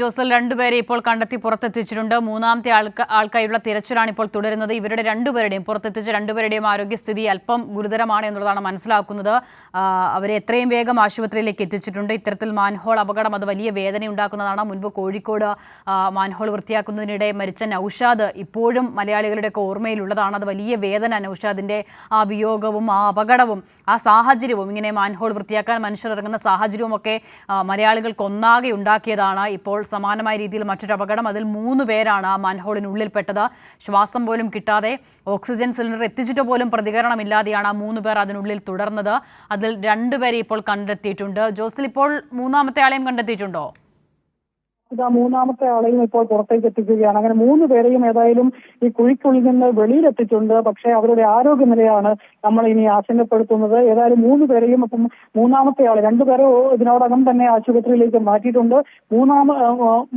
ജോസൽ രണ്ടുപേരെ ഇപ്പോൾ കണ്ടെത്തി പുറത്തെത്തിച്ചിട്ടുണ്ട്. മൂന്നാമത്തെ ആൾക്കായുള്ള തിരച്ചിലാണ് ഇപ്പോൾ തുടരുന്നത്. ഇവരുടെ രണ്ടുപേരുടെയും പുറത്തെത്തിച്ച രണ്ടുപേരുടെയും ആരോഗ്യസ്ഥിതി അല്പം ഗുരുതരമാണ് എന്നുള്ളതാണ് മനസ്സിലാക്കുന്നത്. അവരെ എത്രയും വേഗം ആശുപത്രിയിലേക്ക് എത്തിച്ചിട്ടുണ്ട്. ഇത്തരത്തിൽ മാൻഹോൾ അപകടം അത് വലിയ വേദന ഉണ്ടാക്കുന്നതാണ്. മുൻപ് കോഴിക്കോട് മാൻഹോൾ വൃത്തിയാക്കുന്നതിനിടെ മരിച്ച നൌഷാദ് ഇപ്പോഴും മലയാളികളുടെയൊക്കെ ഓർമ്മയിലുള്ളതാണ്. അത് വലിയ വേദന, നൌഷാദിൻ്റെ ആ വിയോഗവും ആ അപകടവും ആ സാഹചര്യവും, ഇങ്ങനെ മാൻഹോൾ വൃത്തിയാക്കാൻ മനുഷ്യർ ഇറങ്ങുന്ന സാഹചര്യവും ഒക്കെ മലയാളികൾക്ക് ഒന്നാകെ ഉണ്ടാക്കിയതാണ്. ഇപ്പോൾ സമാനമായ രീതിയിൽ മറ്റൊരു അപകടം, അതിൽ 3 പേരാണ് ആ മാൻഹോളിനുള്ളിൽപ്പെട്ടത്. ശ്വാസം പോലും കിട്ടാതെ ഓക്സിജൻ സിലിണ്ടർ എത്തിച്ചിട്ട് പോലും പ്രതികരണമില്ലാതെയാണ് ആ 3 പേർ അതിനുള്ളിൽ തുടർന്നത്. അതിൽ 2 പേരെ ഇപ്പോൾ കണ്ടെത്തിയിട്ടുണ്ട്. ജോസൽ, ഇപ്പോൾ മൂന്നാമത്തെ ആളെയും കണ്ടെത്തിയിട്ടുണ്ടോ? മൂന്നാമത്തെ ആളെയും ഇപ്പോൾ പുറത്തേക്ക് എത്തിക്കുകയാണ്. അങ്ങനെ 3 പേരെയും ഏതായാലും ഈ കുഴിക്കുള്ളിൽ നിന്ന് വെളിയിലെത്തിയിട്ടുണ്ട്. പക്ഷേ അവരുടെ ആരോഗ്യനിലയാണ് നമ്മൾ ഇനി ആശങ്കപ്പെടുത്തുന്നത്. ഏതായാലും 3 പേരെയും ഇപ്പം മൂന്നാമത്തെ ആളെ 2 പേരെ ഇതിനോടകം തന്നെ ആശുപത്രിയിലേക്ക് മാറ്റിയിട്ടുണ്ട്.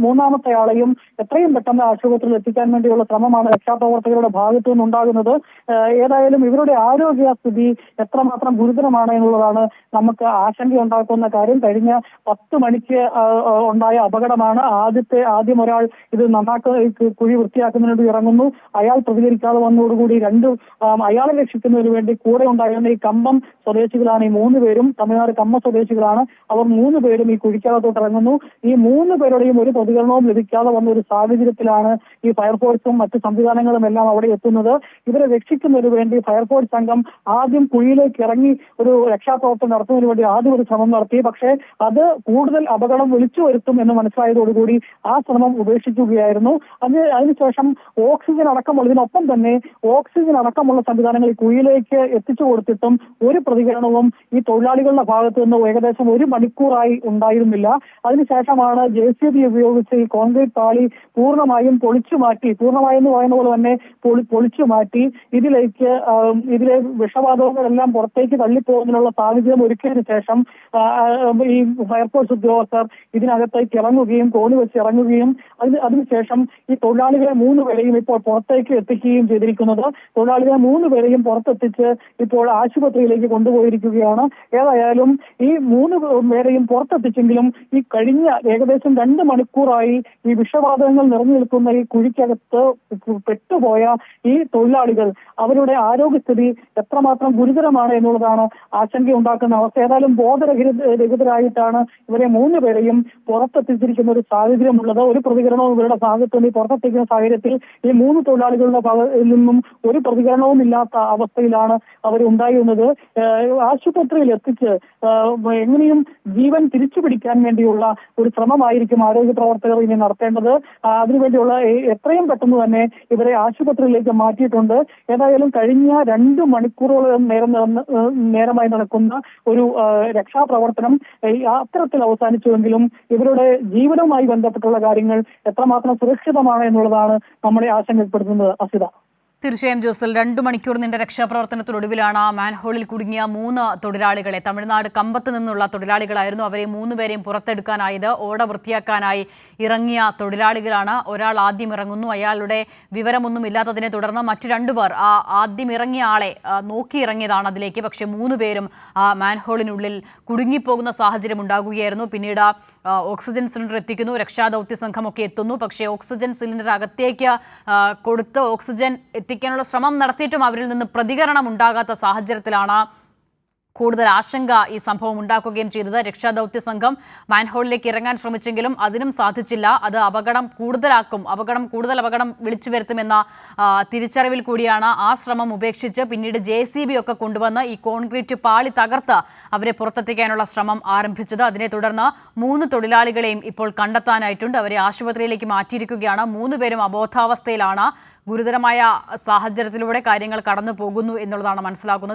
മൂന്നാമത്തെ ആളെയും എത്രയും പെട്ടെന്ന് ആശുപത്രിയിൽ എത്തിക്കാൻ വേണ്ടിയുള്ള ശ്രമമാണ് രക്ഷാപ്രവർത്തകരുടെ ഭാഗത്തു നിന്നുണ്ടാകുന്നത്. ഏതായാലും ഇവരുടെ ആരോഗ്യസ്ഥിതി എത്രമാത്രം ഗുരുതരമാണ് എന്നുള്ളതാണ് നമുക്ക് ആശങ്കയുണ്ടാക്കുന്ന കാര്യം. കഴിഞ്ഞ 10 മണിക്ക് ഉണ്ടായ അപകടമാണ്. ആദ്യം ഒരാൾ ഇത് കുഴി വൃത്തിയാക്കുന്നതിന് വേണ്ടി ഇറങ്ങുന്നു. അയാൾ പ്രതികരിക്കാതെ വന്നതോടുകൂടി അയാളെ രക്ഷിക്കുന്നതിന് വേണ്ടി കൂടെ ഉണ്ടായിരുന്ന ഈ കമ്പം സ്വദേശികളാണ് ഈ 3 പേരും. തമിഴ്നാട് കമ്പം സ്വദേശികളാണ്. അവർ 3 പേരും ഈ കുഴിക്കകത്തോട്ട് ഇറങ്ങുന്നു. ഈ 3 പേരുടെയും ഒരു പ്രതികരണവും ലഭിക്കാതെ വന്ന ഒരു സാഹചര്യത്തിലാണ് ഈ ഫയർഫോഴ്സും മറ്റ് സംവിധാനങ്ങളും എല്ലാം അവിടെ എത്തുന്നത്. ഇവരെ രക്ഷിക്കുന്നതിന് വേണ്ടി ഫയർഫോഴ്സ് സംഘം ആദ്യം കുഴിയിലേക്ക് ഇറങ്ങി ഒരു രക്ഷാപ്രവർത്തനം നടത്തുന്നതിന് വേണ്ടി ആദ്യം ഒരു ശ്രമം നടത്തി. പക്ഷേ അത് കൂടുതൽ അപകടം വിളിച്ചു വരുത്തും എന്ന് മനസ്സിലായതോടുകൂടി ആ ശ്രമം ഉപേക്ഷിക്കുകയായിരുന്നു. അതിനുശേഷം ഓക്സിജൻ അടക്കമുള്ള ഇതിനൊപ്പം തന്നെ ഓക്സിജൻ അടക്കമുള്ള സംവിധാനങ്ങൾ ഈ കുഴിയിലേക്ക് എത്തിച്ചു കൊടുത്തിട്ടും ഒരു പ്രതികരണവും ഈ തൊഴിലാളികളുടെ ഭാഗത്തു നിന്ന് ഏകദേശം 1 മണിക്കൂറായി ഉണ്ടായിരുന്നില്ല. അതിനുശേഷമാണ് JCB ഉപയോഗിച്ച് ഈ കോൺക്രീറ്റ് പാളി പൂർണ്ണമായും പൊളിച്ചു മാറ്റി, പൂർണ്ണമായെന്ന് പറയുന്ന പോലെ തന്നെ പൊളിച്ചു മാറ്റി ഇതിലെ വിഷവാതകങ്ങളെല്ലാം പുറത്തേക്ക് തള്ളിപ്പോകുന്നതിനുള്ള സാഹചര്യം ഒരുക്കിയതിനു ശേഷം ഈ ഫയർഫോഴ്സ് ഉദ്യോഗസ്ഥർ ഇതിനകത്തേക്ക് ഇറങ്ങുകയും കോണി വെച്ച് ഇറങ്ങുകയും അതിനുശേഷം ഈ തൊഴിലാളികളെ 3 പേരെയും ഇപ്പോൾ പുറത്തേക്ക് എത്തിക്കുകയും ചെയ്തിരിക്കുന്നത്. തൊഴിലാളികളെ 3 പേരെയും പുറത്തെത്തിച്ച് ഇപ്പോൾ ആശുപത്രിയിലേക്ക് കൊണ്ടുപോയിരിക്കുകയാണ്. ഏതായാലും ഈ 3 പേരെയും പുറത്തെത്തിച്ചെങ്കിലും ഈ കഴിഞ്ഞ ഏകദേശം 2 മണിക്കൂറായി ഈ വിഷവാതകങ്ങൾ നിറഞ്ഞു നിൽക്കുന്ന ഈ കുഴിക്കകത്ത് പെട്ടുപോയ ഈ തൊഴിലാളികൾ, അവരുടെ ആരോഗ്യസ്ഥിതി എത്രമാത്രം ഗുരുതരമാണ് എന്നുള്ളതാണ് ആശങ്കയുണ്ടാക്കുന്ന അവസ്ഥ. ഏതായാലും ബോധരഹിതരായിട്ടാണ് ഇവരെ 3 പേരെയും പുറത്തെത്തിച്ചിരിക്കുന്ന ഒരു സാഹചര്യമുള്ളത്. ഒരു പ്രതികരണവും ഇവരുടെ ഭാഗത്തു നിന്ന് പുറത്തെത്തിക്കുന്ന സാഹചര്യത്തിൽ ഈ 3 തൊഴിലാളികളുടെ ഭാഗത്തിൽ നിന്നും ഒരു പ്രതികരണവും ഇല്ലാത്ത അവസ്ഥയിലാണ് അവരുണ്ടായിരുന്നത്. ആശുപത്രിയിൽ എത്തിച്ച് എങ്ങനെയും ജീവൻ തിരിച്ചു പിടിക്കാൻ വേണ്ടിയുള്ള ഒരു ശ്രമമായിരിക്കും ആരോഗ്യ പ്രവർത്തകർ ഇനി നടത്തേണ്ടത്. അതിനുവേണ്ടിയുള്ള എത്രയും പെട്ടെന്ന് തന്നെ ഇവരെ ആശുപത്രിയിലേക്ക് മാറ്റിയിട്ടുണ്ട്. ഏതായാലും കഴിഞ്ഞ 2 മണിക്കൂറോളം നേരമായി നടക്കുന്ന ഒരു രക്ഷാപ്രവർത്തനം അത്തരത്തിൽ അവസാനിച്ചുവെങ്കിലും ഇവരുടെ ജീവനുമായി ബന്ധപ്പെട്ടുള്ള കാര്യങ്ങൾ എത്രമാത്രം സുരക്ഷിതമാണ് എന്നുള്ളതാണ് നമ്മളെ ആശങ്കപ്പെടുത്തുന്നത്. അസിത, തീർച്ചയായും ജോസൽ, 2 മണിക്കൂർ നീണ്ട രക്ഷാപ്രവർത്തനത്തിനൊടുവിലാണ് മാൻഹോളിൽ കുടുങ്ങിയ 3 തൊഴിലാളികളെ, തമിഴ്നാട് കമ്പത്ത് നിന്നുള്ള തൊഴിലാളികളായിരുന്നു, അവരെ 3 പേരെയും പുറത്തെടുക്കാനായത്. ഓട വൃത്തിയാക്കാനായി ഇറങ്ങിയ തൊഴിലാളികളാണ്. ഒരാൾ ആദ്യം ഇറങ്ങുന്നു. അയാളുടെ വിവരമൊന്നും ഇല്ലാത്തതിനെ തുടർന്ന് മറ്റു 2 പേർ ആദ്യം ഇറങ്ങിയ ആളെ നോക്കി ഇറങ്ങിയതാണ് അതിലേക്ക്. പക്ഷേ 3 പേരും മാൻഹോളിനുള്ളിൽ കുടുങ്ങിപ്പോകുന്ന സാഹചര്യം ഉണ്ടാകുകയായിരുന്നു. പിന്നീട് ഓക്സിജൻ സിലിണ്ടർ എത്തിക്കുന്നു. രക്ഷാദൗത്യ സംഘമൊക്കെ എത്തുന്നു. പക്ഷേ ഓക്സിജൻ സിലിണ്ടർ അകത്തേക്ക് കൊടുത്ത് ഓക്സിജൻ എത്തിക്കാനുള്ള ശ്രമം നടത്തിയിട്ടും അവരിൽ നിന്ന് പ്രതികരണം ഉണ്ടാകാത്ത സാഹചര്യത്തിലാണ് കൂടുതൽ ആശങ്ക ഈ സംഭവം ഉണ്ടാക്കുകയും ചെയ്തത്. രക്ഷാദൗത്യ സംഘം മാൻഹോളിലേക്ക് ഇറങ്ങാൻ ശ്രമിച്ചെങ്കിലും അതിനും സാധിച്ചില്ല. അത് അപകടം അപകടം വിളിച്ചു വരുത്തുമെന്ന തിരിച്ചറിവിൽ കൂടിയാണ് ആ ശ്രമം ഉപേക്ഷിച്ച് പിന്നീട് JCB ഒക്കെ കൊണ്ടുവന്ന് ഈ കോൺക്രീറ്റ് പാളി തകർത്ത് അവരെ പുറത്തെത്തിക്കാനുള്ള ശ്രമം ആരംഭിച്ചത്. അതിനെ തുടർന്ന് 3 തൊഴിലാളികളെയും ഇപ്പോൾ കണ്ടെത്താനായിട്ടുണ്ട്. അവരെ ആശുപത്രിയിലേക്ക് മാറ്റിയിരിക്കുകയാണ്. 3 പേരും അബോധാവസ്ഥയിലാണ്. ഗുരുതരമായ സാഹചര്യത്തിലൂടെ കാര്യങ്ങൾ കടന്നു പോകുന്നു എന്നുള്ളതാണ് മനസ്സിലാക്കുന്നത്.